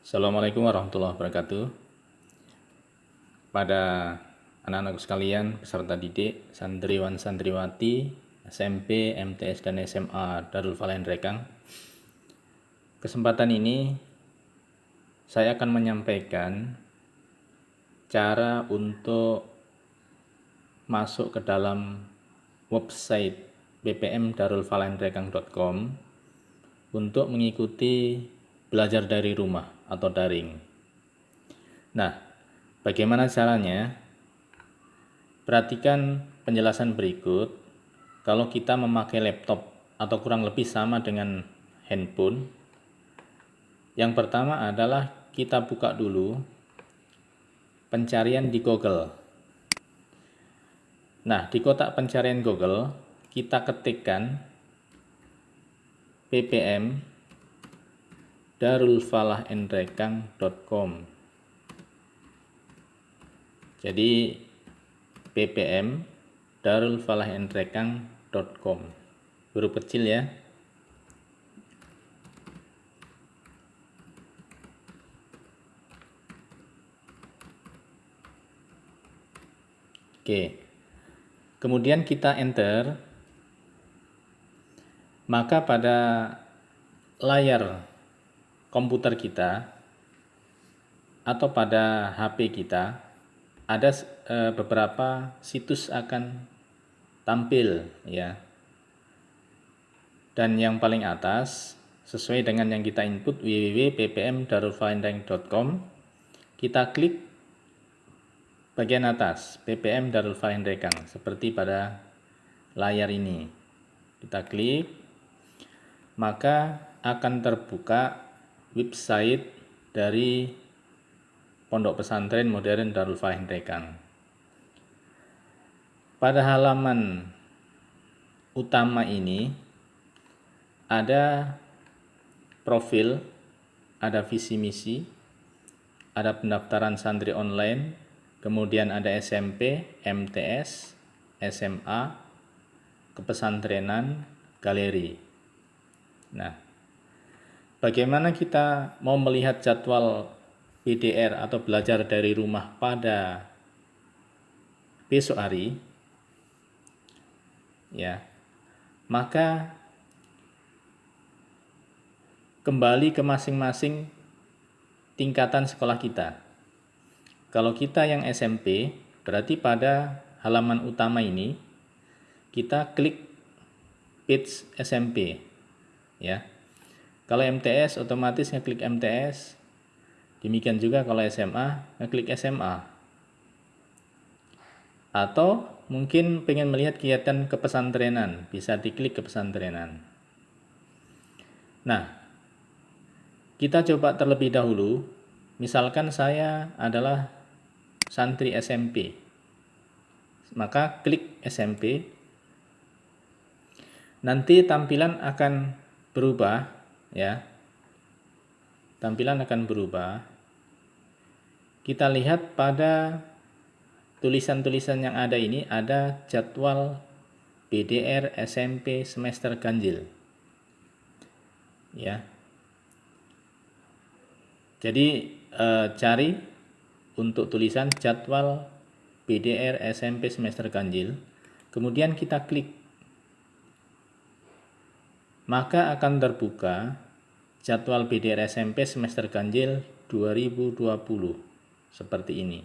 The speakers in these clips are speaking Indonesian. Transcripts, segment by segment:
Assalamualaikum warahmatullahi wabarakatuh. Pada anak-anakku sekalian, peserta didik, santriwan santriwati, SMP, MTS, dan SMA Darul Falain Rekang. Kesempatan ini saya akan menyampaikan cara untuk masuk ke dalam website bpmdarulfalainrekang.com untuk mengikuti belajar dari rumah atau daring. Nah, bagaimana caranya? Perhatikan penjelasan berikut. Kalau kita memakai laptop atau kurang lebih sama dengan handphone, yang pertama adalah kita buka dulu pencarian di Google. Nah, di kotak pencarian Google, kita ketikkan ppmdarulfalainrekang.com. Jadi ppmdarulfalainrekang.com, huruf kecil ya. Oke, kemudian kita enter, maka pada layar komputer kita atau pada HP kita ada beberapa situs akan tampil ya. Dan yang paling atas sesuai dengan yang kita input www.ppmdarulfalainrekang.com, kita klik bagian atas ppm Darul Falain Rekang seperti pada layar ini. Kita klik, maka akan terbuka website dari Pondok Pesantren Modern Darul Falain Rekang. Pada halaman utama ini ada profil, ada visi misi, ada pendaftaran santri online, kemudian ada SMP, MTS, SMA, kepesantrenan, galeri. Nah, bagaimana kita mau melihat jadwal PDR atau belajar dari rumah pada besok hari? Ya, maka kembali ke masing-masing tingkatan sekolah kita. Kalau kita yang SMP, berarti pada halaman utama ini kita klik page SMP ya. Kalau MTS otomatis ngeklik MTS. Demikian juga kalau SMA ngeklik SMA. Atau mungkin pengen melihat kegiatan kepesantrenan, bisa diklik kepesantrenan. Nah, kita coba terlebih dahulu. Misalkan saya adalah santri SMP, maka klik SMP. Nanti tampilan akan berubah ya. Tampilan akan berubah. Kita lihat pada tulisan-tulisan yang ada ini, ada jadwal PDR SMP semester ganjil ya. Jadi cari untuk tulisan jadwal PDR SMP semester ganjil, kemudian kita klik, maka akan terbuka jadwal PDR SMP semester ganjil 2020 seperti ini.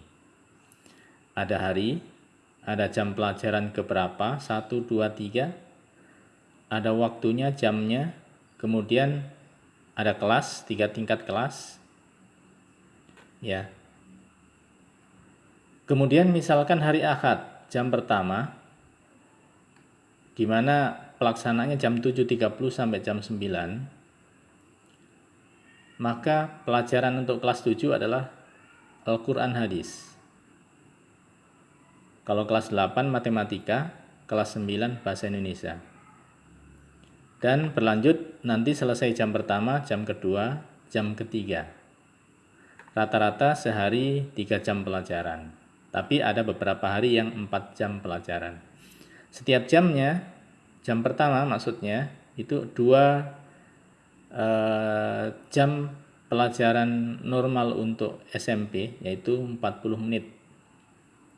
Ada hari, ada jam pelajaran keberapa, 1, 2, 3, ada waktunya, jamnya, kemudian ada kelas, 3 tingkat kelas ya. Kemudian misalkan hari Ahad jam pertama, di mana pelaksanaannya jam 7.30 sampai jam 9, maka pelajaran untuk kelas 7 adalah Al-Quran Hadis. Kalau kelas 8 matematika, kelas 9 bahasa Indonesia. Dan berlanjut nanti selesai jam pertama, jam kedua, jam ketiga. Rata-rata sehari 3 jam pelajaran. Tapi ada beberapa hari yang 4 jam pelajaran. Setiap jamnya, jam pertama maksudnya itu 2 jam pelajaran normal untuk SMP yaitu 40 menit.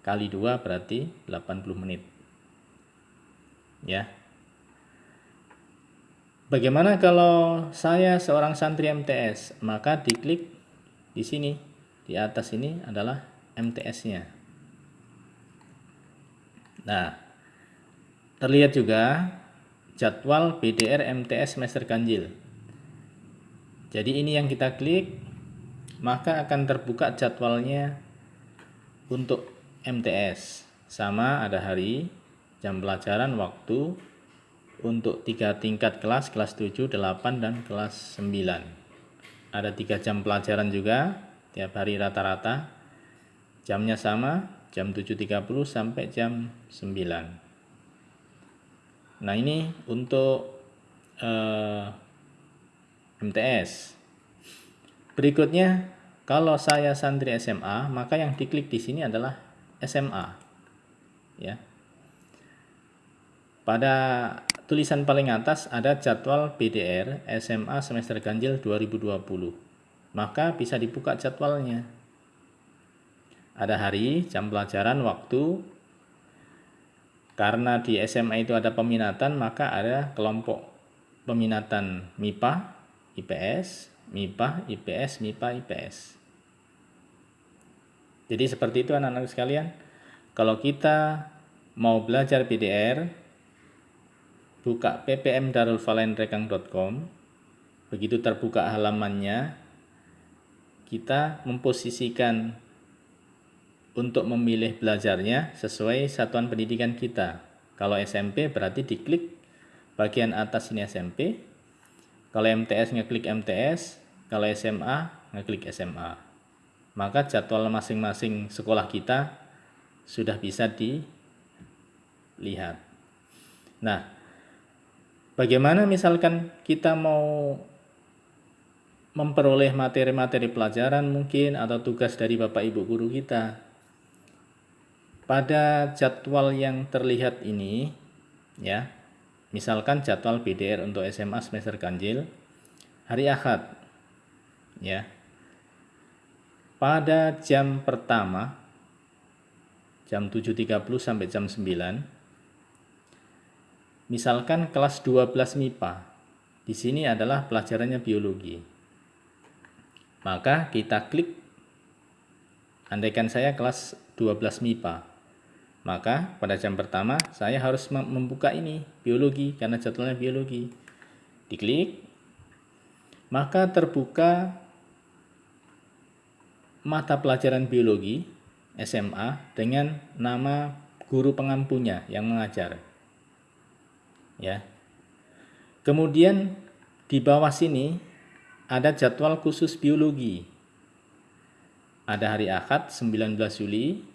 Kali 2 berarti 80 menit. Ya. Bagaimana kalau saya seorang santri MTS? Maka diklik di sini. Di atas ini adalah MTS-nya. Nah, terlihat juga jadwal BDR MTS semester ganjil. Jadi ini yang kita klik, maka akan terbuka jadwalnya untuk MTS. Sama ada hari, jam pelajaran, waktu, untuk 3 tingkat kelas, kelas 7, 8, dan kelas 9. Ada 3 jam pelajaran juga, tiap hari rata-rata. Jamnya sama, jam 7.30 sampai jam 9. Nah ini untuk MTS. Berikutnya, kalau saya santri SMA, maka yang diklik di sini adalah SMA. Ya. Pada tulisan paling atas ada jadwal BDR SMA semester ganjil 2020. Maka bisa dibuka jadwalnya. Ada hari, jam pelajaran, waktu. Karena di SMA itu ada peminatan, maka ada kelompok peminatan MIPA, IPS, MIPA, IPS, MIPA, IPS. Jadi seperti itu anak-anak sekalian. Kalau kita mau belajar BDR, buka ppmdarulfalenrekang.com. Begitu terbuka halamannya, kita memposisikan untuk memilih belajarnya sesuai satuan pendidikan kita. Kalau SMP berarti diklik bagian atas ini SMP. Kalau MTS ngeklik MTS, kalau SMA ngeklik SMA. Maka jadwal masing-masing sekolah kita sudah bisa dilihat. Nah, bagaimana misalkan kita mau memperoleh materi-materi pelajaran mungkin atau tugas dari Bapak Ibu guru kita? Pada jadwal yang terlihat ini, ya, misalkan jadwal BDR untuk SMA semester ganjil, hari Ahad, ya, pada jam pertama, jam 7.30 sampai jam 9, misalkan kelas 12 MIPA, di sini adalah pelajarannya biologi. Maka kita klik, andaikan saya kelas 12 MIPA, maka pada jam pertama saya harus membuka ini, biologi, karena jadwalnya biologi. Diklik, maka terbuka mata pelajaran biologi SMA dengan nama guru pengampunya yang mengajar. Ya. Kemudian di bawah sini ada jadwal khusus biologi. Ada hari Ahad 19 Juli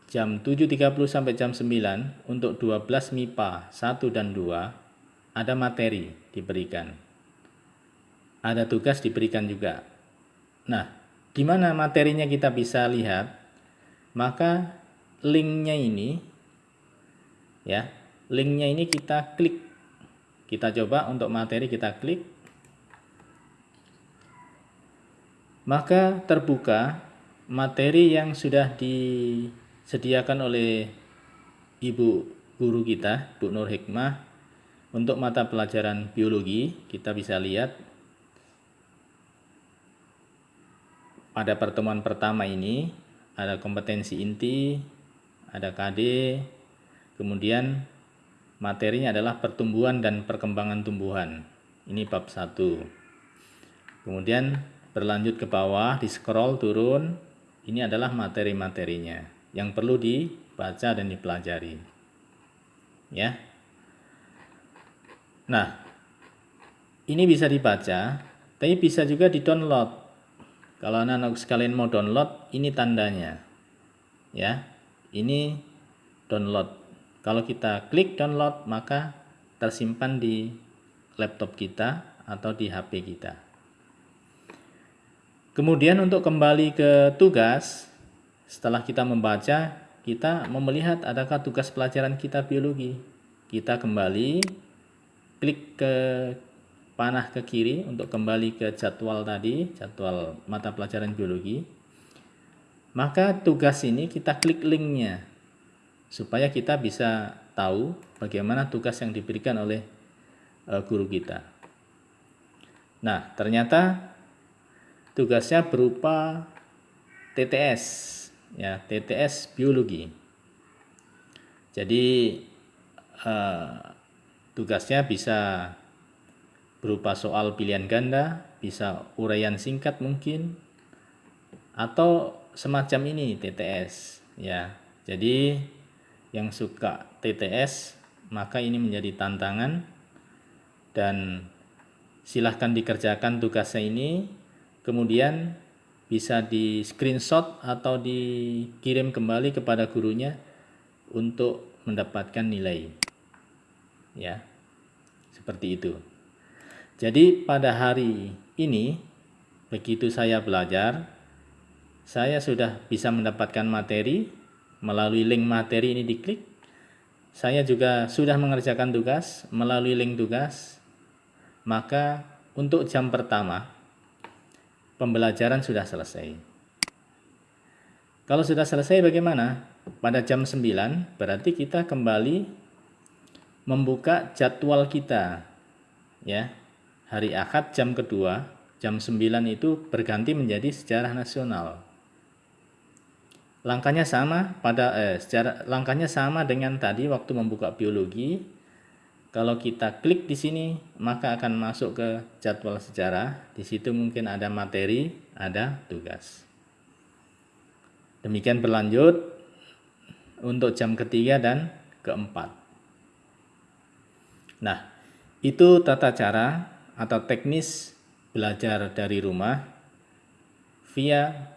jam 7.30 sampai jam 9 untuk 12 MIPA 1 dan 2 ada materi diberikan. Ada tugas diberikan juga. Nah, di mana materinya kita bisa lihat? Maka linknya ini, ya, linknya ini kita klik. Kita coba untuk materi kita klik. Maka terbuka materi yang sudah disediakan oleh Ibu guru kita, Bu Nur Hikmah, untuk mata pelajaran biologi. Kita bisa lihat pada pertemuan pertama ini ada kompetensi inti, ada KD, kemudian materinya adalah pertumbuhan dan perkembangan tumbuhan. Ini bab 1. Kemudian berlanjut ke bawah, di scroll turun, ini adalah materi-materinya yang perlu dibaca dan dipelajari. Ya. Nah, ini bisa dibaca, tapi bisa juga di-download. Kalau anak-anak sekalian mau download, ini tandanya. Ya. Ini download. Kalau kita klik download, maka tersimpan di laptop kita atau di HP kita. Kemudian untuk kembali ke tugas, setelah kita membaca, kita mau melihat adakah tugas pelajaran kita biologi. Kita kembali, klik ke panah ke kiri untuk kembali ke jadwal tadi, jadwal mata pelajaran biologi, maka tugas ini kita klik linknya supaya kita bisa tahu bagaimana tugas yang diberikan oleh guru kita. Nah, ternyata tugasnya berupa TTS, ya, TTS biologi. Jadi tugasnya bisa berupa soal pilihan ganda, bisa uraian singkat mungkin, atau semacam ini TTS, ya. Jadi yang suka TTS maka ini menjadi tantangan, dan silahkan dikerjakan tugasnya ini, kemudian bisa di screenshot atau dikirim kembali kepada gurunya untuk mendapatkan nilai, ya, seperti itu. Jadi pada hari ini begitu saya belajar, saya sudah bisa mendapatkan materi melalui link materi ini diklik. Saya juga sudah mengerjakan tugas melalui link tugas. Maka untuk jam pertama pembelajaran sudah selesai. Kalau sudah selesai bagaimana? Pada jam 9 berarti kita kembali membuka jadwal kita, ya. Hari Ahad jam kedua, jam 9 itu berganti menjadi sejarah nasional. Langkahnya sama langkahnya sama dengan tadi waktu membuka biologi. Kalau kita klik di sini, maka akan masuk ke jadwal sejarah. Di situ mungkin ada materi, ada tugas. Demikian berlanjut untuk jam ketiga dan keempat. Nah, itu tata cara atau teknis belajar dari rumah via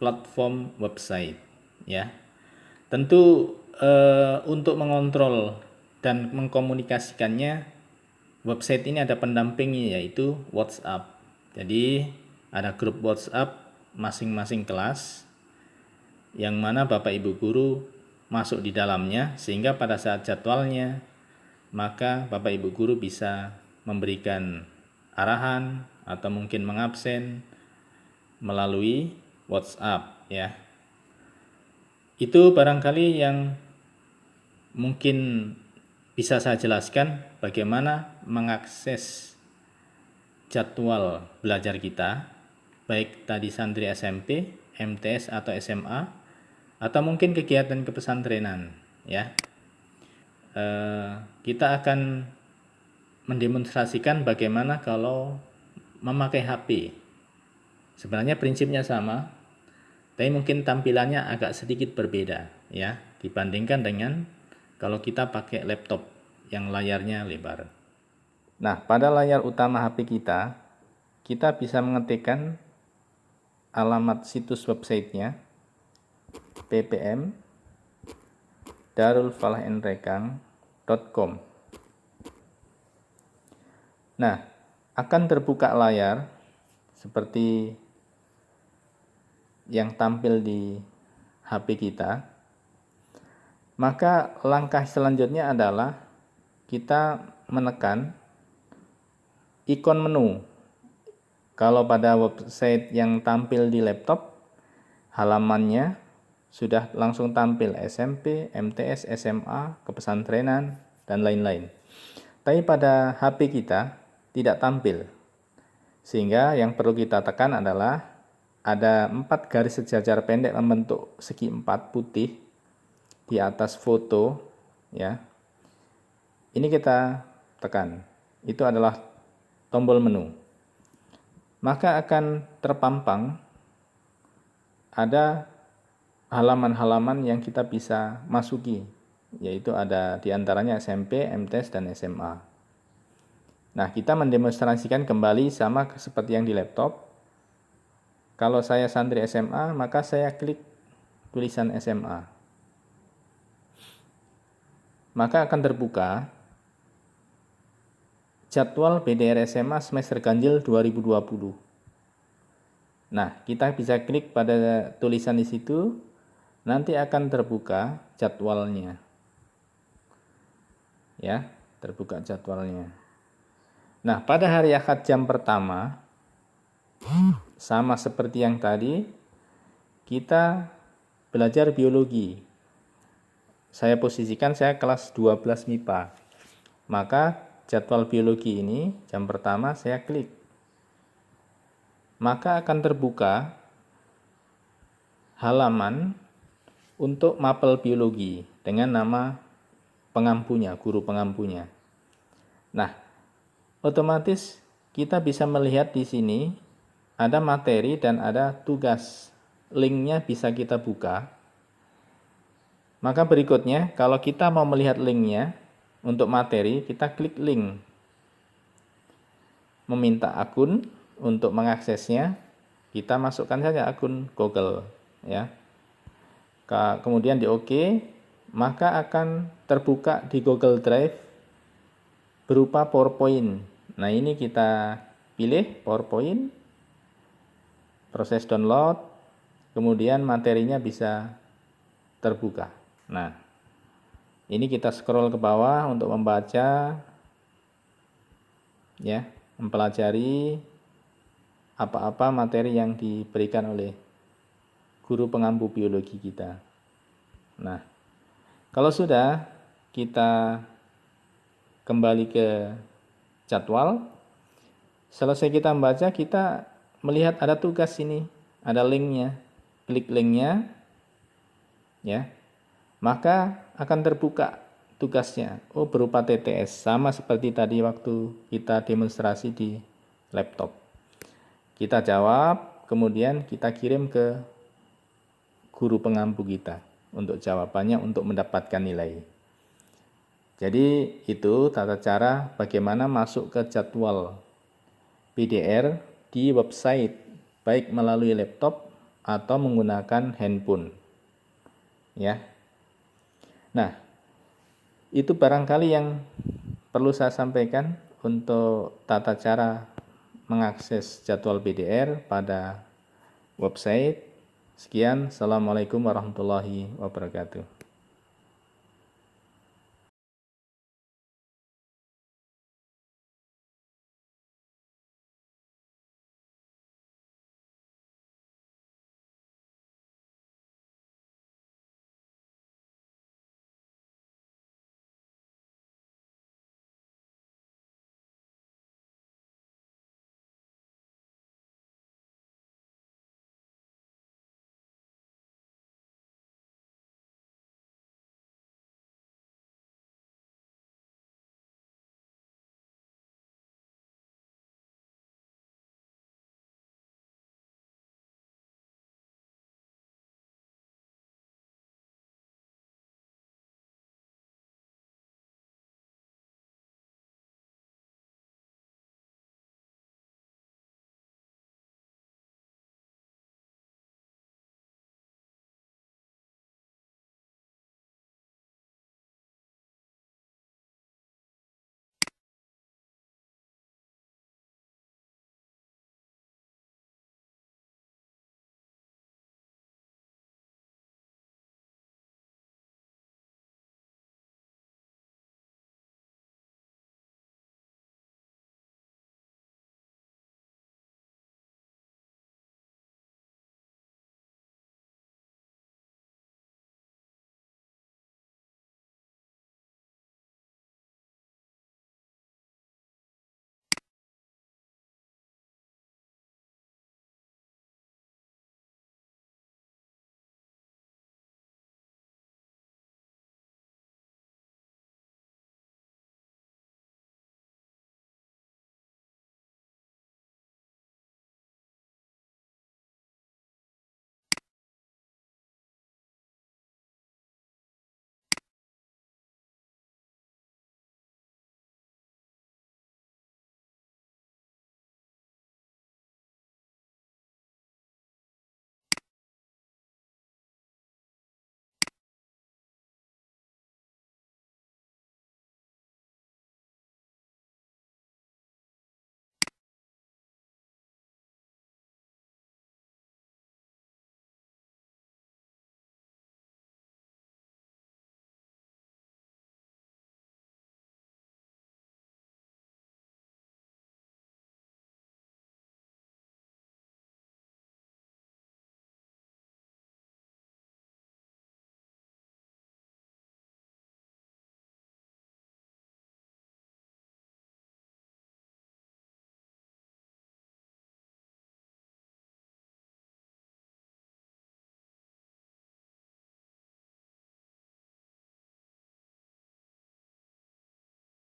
platform website, ya. Tentu untuk mengontrol dan mengkomunikasikannya, website ini ada pendampingnya, yaitu WhatsApp. Jadi ada grup WhatsApp masing-masing kelas yang mana Bapak Ibu guru masuk di dalamnya, sehingga pada saat jadwalnya maka Bapak Ibu guru bisa memberikan arahan atau mungkin mengabsen melalui WhatsApp, ya. Itu barangkali yang mungkin bisa saya jelaskan bagaimana mengakses jadwal belajar kita, baik tadi santri SMP, MTS atau SMA, atau mungkin kegiatan kepesantrenan, ya. Kita akan mendemonstrasikan bagaimana kalau memakai HP. Sebenarnya prinsipnya sama, tapi mungkin tampilannya agak sedikit berbeda, ya, dibandingkan dengan kalau kita pakai laptop yang layarnya lebar. Nah, pada layar utama HP kita bisa mengetikkan alamat situs websitenya ppm darulfalahinrekang.com. Nah, akan terbuka layar seperti yang tampil di HP kita. Maka langkah selanjutnya adalah kita menekan ikon menu. Kalau pada website yang tampil di laptop, halamannya sudah langsung tampil SMP, MTS, SMA, kepesantrenan, dan lain-lain. Tapi pada HP kita tidak tampil. Sehingga yang perlu kita tekan adalah ada 4 garis sejajar pendek membentuk segi 4 putih di atas foto, ya. Ini kita tekan. Itu adalah tombol menu. Maka akan terpampang ada halaman-halaman yang kita bisa masuki, yaitu ada diantaranya SMP, MTS, dan SMA. Nah, kita mendemonstrasikan kembali sama seperti yang di laptop. Kalau saya santri SMA, maka saya klik tulisan SMA. Maka akan terbuka jadwal BDR SMA semester ganjil 2020. Nah, kita bisa klik pada tulisan di situ, nanti akan terbuka jadwalnya. Ya, terbuka jadwalnya. Nah, pada hari Ahad jam pertama, sama seperti yang tadi, kita belajar biologi. Saya posisikan saya kelas 12 MIPA. Maka jadwal biologi ini jam pertama saya klik. Maka akan terbuka halaman untuk mapel biologi dengan nama pengampunya, guru pengampunya. Nah, otomatis kita bisa melihat di sini ada materi dan ada tugas. Linknya bisa kita buka. Maka berikutnya, kalau kita mau melihat linknya untuk materi, kita klik link. Meminta akun untuk mengaksesnya, kita masukkan saja akun Google, ya. Kemudian di OK, maka akan terbuka di Google Drive berupa PowerPoint. Nah, ini kita pilih PowerPoint, proses download, kemudian materinya bisa terbuka. Nah, ini kita scroll ke bawah untuk membaca, ya, mempelajari apa-apa materi yang diberikan oleh guru pengampu biologi kita. Nah, kalau sudah, kita kembali ke jadwal. Selesai kita membaca, kita melihat ada tugas ini, ada linknya. Klik linknya, ya, maka akan terbuka tugasnya. Oh, berupa TTS, sama seperti tadi waktu kita demonstrasi di laptop. Kita jawab, kemudian kita kirim ke guru pengampu kita untuk jawabannya untuk mendapatkan nilai. Jadi itu tata cara bagaimana masuk ke jadwal PDR di website, baik melalui laptop atau menggunakan handphone. Ya. Nah, itu barangkali yang perlu saya sampaikan untuk tata cara mengakses jadwal PDR pada website. Sekian, Assalamualaikum warahmatullahi wabarakatuh.